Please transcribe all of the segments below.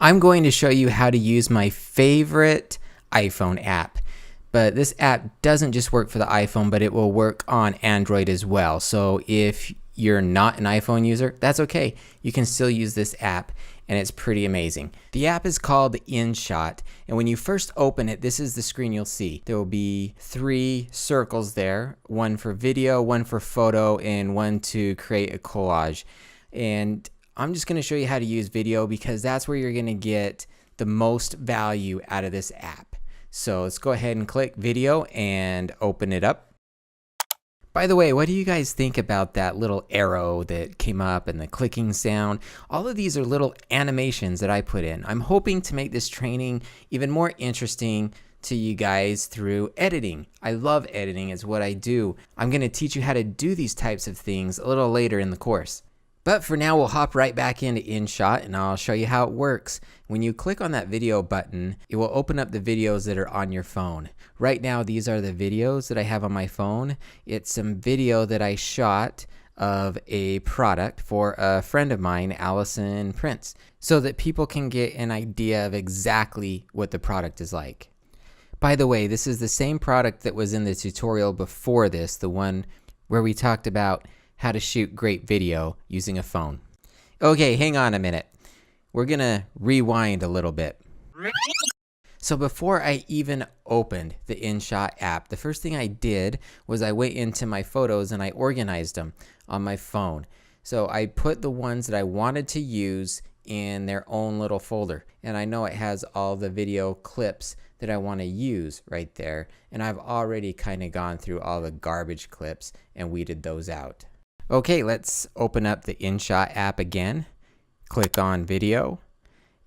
I'm going to show you how to use my favorite iPhone app. But this app doesn't just work for the iPhone, but it will work on Android as well. So if you're not an iPhone user, that's okay. You can still use this app, and it's pretty amazing. The app is called InShot, and when you first open it, this is the screen you'll see. There will be 3 circles there, one for video, one for photo, and one to create a collage. And I'm just going to show you how to use video because that's where you're going to get the most value out of this app. So let's go ahead and click video and open it up. By the way, what do you guys think about that little arrow that came up and the clicking sound? All of these are little animations that I put in. I'm hoping to make this training even more interesting to you guys through editing. I love editing, it's what I do. I'm going to teach you how to do these types of things a little later in the course. But for now, we'll hop right back into InShot and I'll show you how it works. When you click on that video button, it will open up the videos that are on your phone. Right now, these are the videos that I have on my phone. It's some video that I shot of a product for a friend of mine, Allison Prince, so that people can get an idea of exactly what the product is like. By the way, this is the same product that was in the tutorial before this, the one where we talked about how to shoot great video using a phone. Okay, hang on a minute. We're gonna rewind a little bit. So before I even opened the InShot app, the first thing I did was I went into my photos and I organized them on my phone. So I put the ones that I wanted to use in their own little folder. And I know it has all the video clips that I want to use right there. And I've already kind of gone through all the garbage clips and weeded those out. Okay, let's open up the InShot app again. Click on video,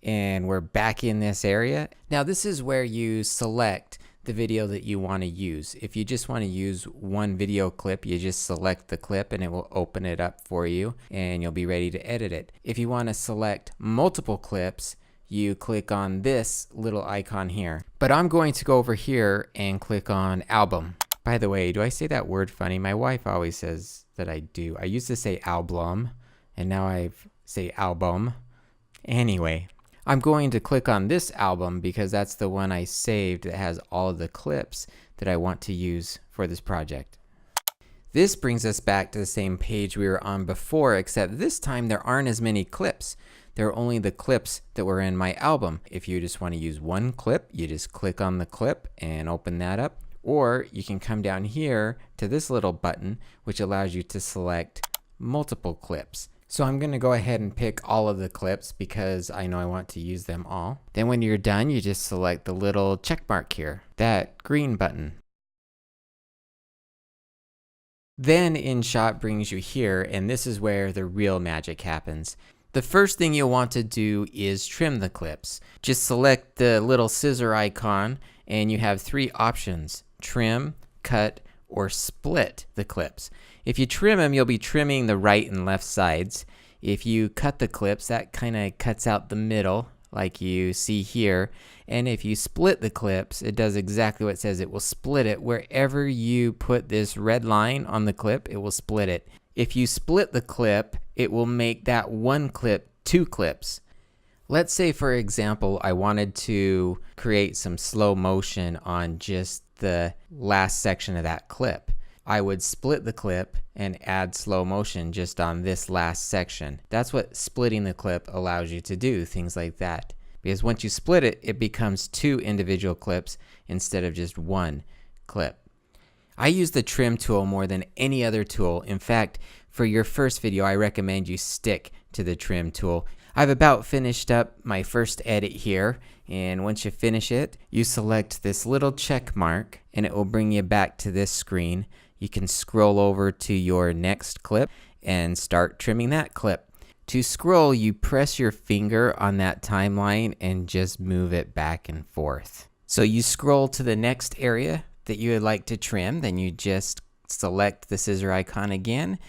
and we're back in this area. Now this is where you select the video that you want to use. If you just want to use one video clip, you just select the clip and it will open it up for you and you'll be ready to edit it. If you want to select multiple clips, you click on this little icon here. But I'm going to go over here and click on album. By the way, do I say that word funny? My wife always says that I do. I used to say album, and now I say album. Anyway, I'm going to click on this album because that's the one I saved that has all of the clips that I want to use for this project. This brings us back to the same page we were on before, except this time there aren't as many clips. There are only the clips that were in my album. If you just want to use one clip, you just click on the clip and open that up. Or you can come down here to this little button, which allows you to select multiple clips. So I'm going to go ahead and pick all of the clips because I know I want to use them all. Then when you're done, you just select the little check mark here, that green button. Then InShot brings you here, and this is where the real magic happens. The first thing you'll want to do is trim the clips. Just select the little scissor icon, and you have 3 options: trim, cut, or split the clips. If you trim them, you'll be trimming the right and left sides. If you cut the clips, that kind of cuts out the middle like you see here. And if you split the clips, it does exactly what it says. It will split it. Wherever you put this red line on the clip, it will split it. If you split the clip, it will make that one clip 2 clips. Let's say, for example, I wanted to create some slow motion on just the last section of that clip. I would split the clip and add slow motion just on this last section. That's what splitting the clip allows you to do, things like that. Because once you split it, it becomes 2 individual clips instead of just 1 clip. I use the trim tool more than any other tool. In fact, for your first video, I recommend you stick to the trim tool. I've about finished up my first edit here, and once you finish it, you select this little check mark and it will bring you back to this screen. You can scroll over to your next clip and start trimming that clip. To scroll, you press your finger on that timeline and just move it back and forth. So you scroll to the next area that you would like to trim, then you just select the scissor icon again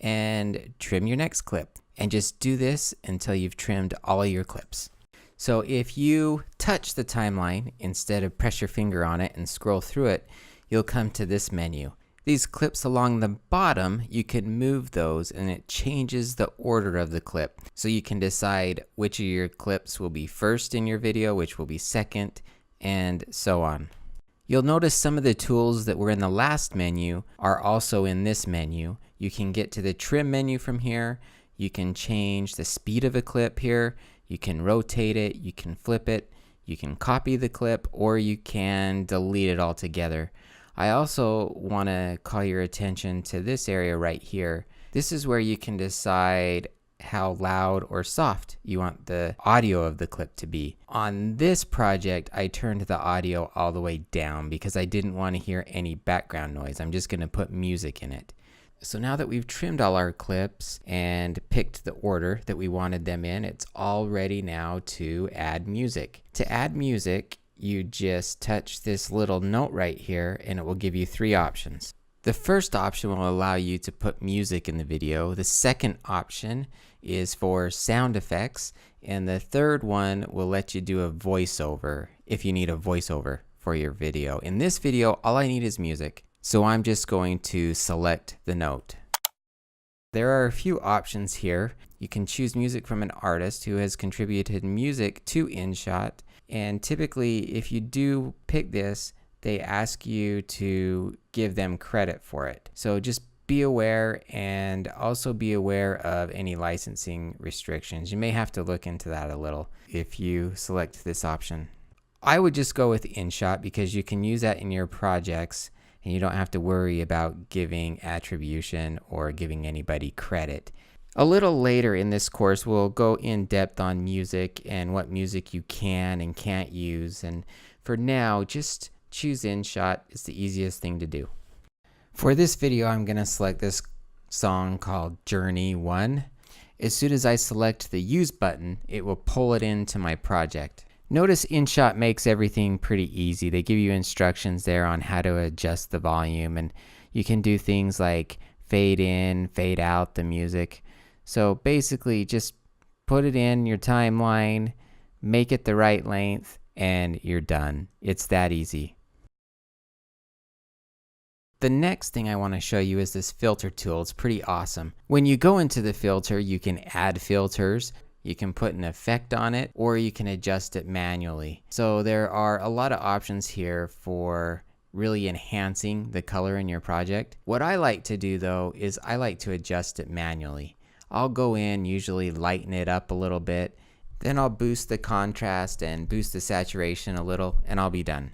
and trim your next clip. And just do this until you've trimmed all of your clips. So if you touch the timeline instead of press your finger on it and scroll through it, you'll come to this menu. These clips along the bottom, you can move those and it changes the order of the clip. So you can decide which of your clips will be first in your video, which will be second, and so on. You'll notice some of the tools that were in the last menu are also in this menu. You can get to the trim menu from here. You can change the speed of a clip here. You can rotate it, you can flip it, you can copy the clip, or you can delete it altogether. I also want to call your attention to this area right here. This is where you can decide how loud or soft you want the audio of the clip to be. On this project, I turned the audio all the way down because I didn't want to hear any background noise. I'm just going to put music in it. So now that we've trimmed all our clips and picked the order that we wanted them in, it's all ready now to add music. To add music, you just touch this little note right here and it will give you 3 options. The first option will allow you to put music in the video. The second option is for sound effects. And the third one will let you do a voiceover if you need a voiceover for your video. In this video, all I need is music. So I'm just going to select the note. There are a few options here. You can choose music from an artist who has contributed music to InShot. And typically, if you do pick this, they ask you to give them credit for it. So just be aware, and also be aware of any licensing restrictions. You may have to look into that a little if you select this option. I would just go with InShot because you can use that in your projects and you don't have to worry about giving attribution or giving anybody credit. A little later in this course, we'll go in depth on music and what music you can and can't use. And for now, just choose InShot. It's the easiest thing to do. For this video, I'm going to select this song called Journey 1. As soon as I select the Use button, it will pull it into my project. Notice InShot makes everything pretty easy. They give you instructions there on how to adjust the volume, and you can do things like fade in, fade out the music. So basically just put it in your timeline, make it the right length, and you're done. It's that easy. The next thing I want to show you is this filter tool. It's pretty awesome. When you go into the filter, you can add filters. You can put an effect on it, or you can adjust it manually. So there are a lot of options here for really enhancing the color in your project. What I like to do though is I like to adjust it manually. I'll go in, usually lighten it up a little bit, then I'll boost the contrast and boost the saturation a little, and I'll be done.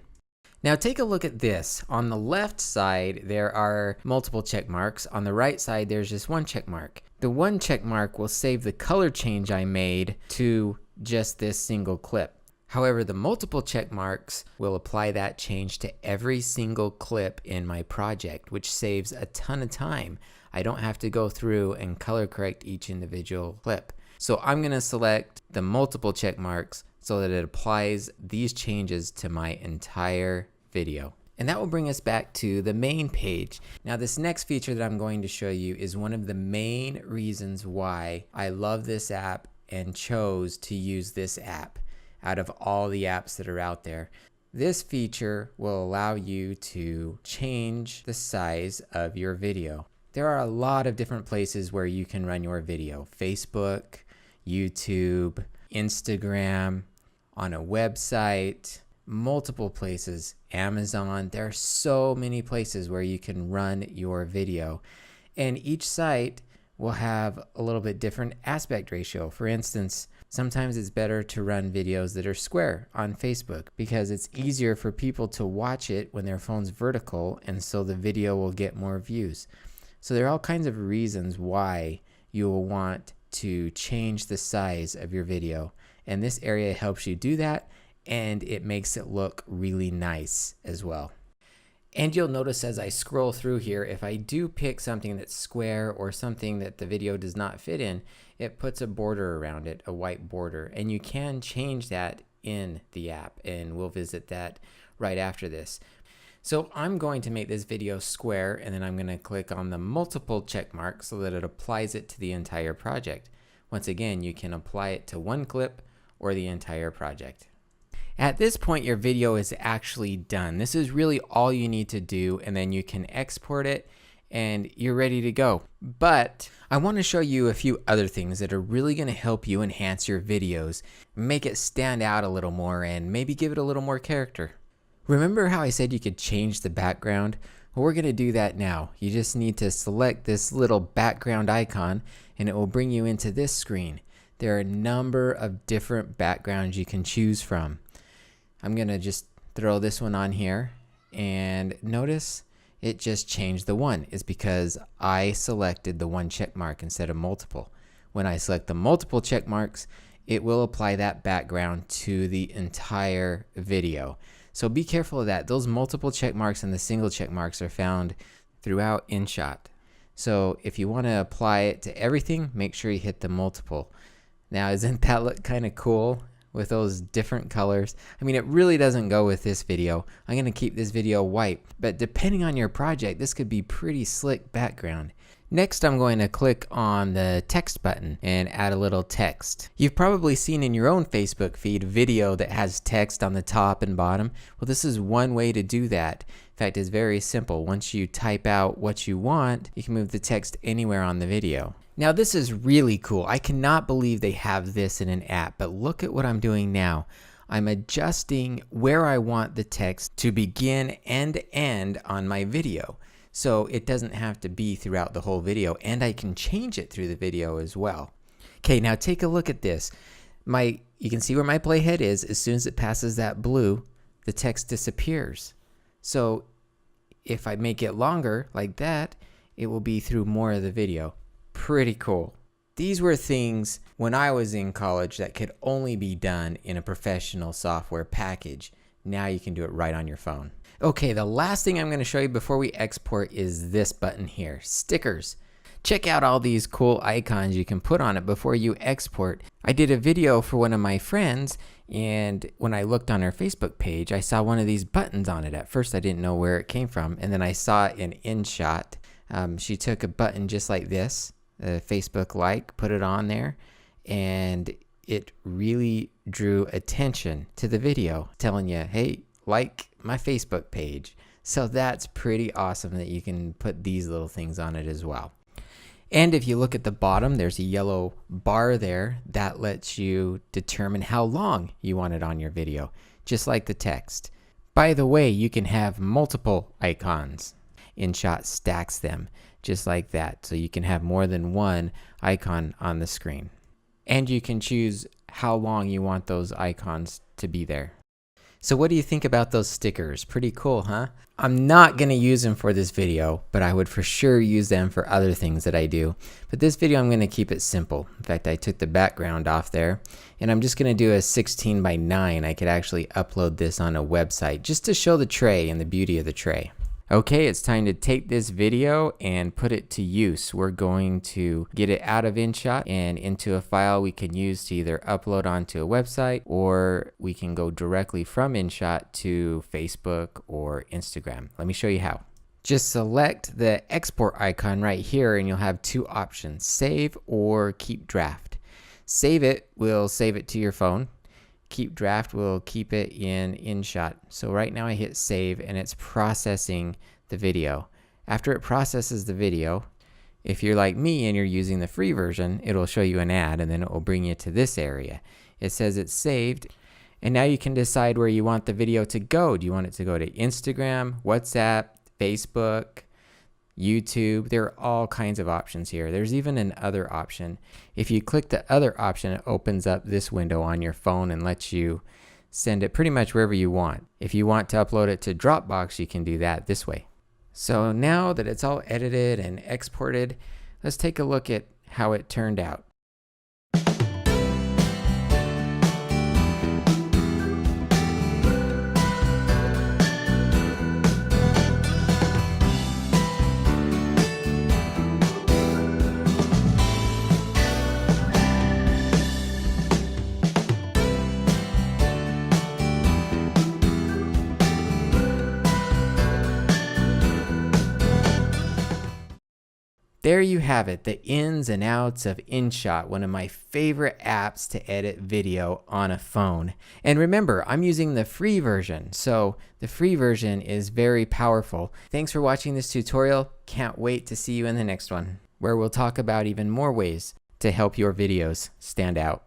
Now take a look at this. On the left side, there are multiple check marks. On the right side, there's just one check mark. The one check mark will save the color change I made to just this single clip. However, the multiple check marks will apply that change to every single clip in my project, which saves a ton of time. I don't have to go through and color correct each individual clip. So I'm going to select the multiple check marks so that it applies these changes to my entire video. And that will bring us back to the main page. Now this next feature that I'm going to show you is one of the main reasons why I love this app and chose to use this app out of all the apps that are out there. This feature will allow you to change the size of your video. There are a lot of different places where you can run your video. Facebook, YouTube, Instagram, on a website, multiple places, Amazon. There are so many places where you can run your video, and each site will have a little bit different aspect ratio. For instance, sometimes it's better to run videos that are square on Facebook because it's easier for people to watch it when their phone's vertical, and so the video will get more views. So there are all kinds of reasons why you will want to change the size of your video, and this area helps you do that, and it makes it look really nice as well. And you'll notice as I scroll through here, if I do pick something that's square or something that the video does not fit in, it puts a border around it, a white border, and you can change that in the app, and we'll visit that right after this. So I'm going to make this video square, and then I'm going to click on the multiple check mark so that it applies it to the entire project. Once again, you can apply it to one clip or the entire project. At this point, your video is actually done. This is really all you need to do, and then you can export it and you're ready to go. But I want to show you a few other things that are really going to help you enhance your videos, make it stand out a little more, and maybe give it a little more character. Remember how I said you could change the background? Well, we're going to do that now. You just need to select this little background icon and it will bring you into this screen. There are a number of different backgrounds you can choose from. I'm going to just throw this one on here, and notice it just changed the one. It's because I selected the one check mark instead of multiple. When I select the multiple check marks, it will apply that background to the entire video. So be careful of that. Those multiple check marks and the single check marks are found throughout InShot. So if you want to apply it to everything, make sure you hit the multiple. Now, doesn't that look kind of cool with those different colors? I mean, it really doesn't go with this video. I'm going to keep this video white, but depending on your project, this could be pretty slick background. Next, I'm going to click on the text button and add a little text. You've probably seen in your own Facebook feed a video that has text on the top and bottom. Well, this is one way to do that. In fact, it's very simple. Once you type out what you want, you can move the text anywhere on the video. Now, this is really cool. I cannot believe they have this in an app, but look at what I'm doing now. I'm adjusting where I want the text to begin and end on my video. So it doesn't have to be throughout the whole video, and I can change it through the video as well. Okay, now take a look at this. You can see where my playhead is. As soon as it passes that blue, the text disappears. So if I make it longer like that, it will be through more of the video. Pretty cool. These were things when I was in college that could only be done in a professional software package. Now you can do it right on your phone. Okay, the last thing I'm going to show you before we export is this button here, stickers. Check out all these cool icons you can put on it before you export. I did a video for one of my friends, and when I looked on her Facebook page, I saw one of these buttons on it. At first, I didn't know where it came from, and then I saw it in InShot. She took a button just like this, a Facebook like, put it on there, and it really drew attention to the video, telling you, hey, like my Facebook page. So that's pretty awesome that you can put these little things on it as well. And if you look at the bottom, there's a yellow bar there that lets you determine how long you want it on your video, just like the text. By the way, you can have multiple icons. InShot stacks them just like that, so you can have more than one icon on the screen. And you can choose how long you want those icons to be there. So what do you think about those stickers? Pretty cool, huh? I'm not going to use them for this video, but I would for sure use them for other things that I do. But this video, I'm going to keep it simple. In fact, I took the background off there, and I'm just going to do a 16:9. I could actually upload this on a website just to show the tray and the beauty of the tray. Okay, it's time to take this video and put it to use. We're going to get it out of InShot and into a file we can use to either upload onto a website, or we can go directly from InShot to Facebook or Instagram. Let me show you how. Just select the export icon right here and you'll have two options, save or keep draft. Save it will save it to your phone. Keep draft will keep it in InShot. So right now I hit save and it's processing the video. After it processes the video, if you're like me and you're using the free version, it'll show you an ad and then it will bring you to this area. It says it's saved, and now you can decide where you want the video to go. Do you want it to go to Instagram, WhatsApp, Facebook, YouTube? There are all kinds of options here. There's even an other option. If you click the other option, it opens up this window on your phone and lets you send it pretty much wherever you want. If you want to upload it to Dropbox, you can do that this way. So now that it's all edited and exported, let's take a look at how it turned out. There you have it, the ins and outs of InShot, one of my favorite apps to edit video on a phone. And remember, I'm using the free version, so the free version is very powerful. Thanks for watching this tutorial. Can't wait to see you in the next one, where we'll talk about even more ways to help your videos stand out.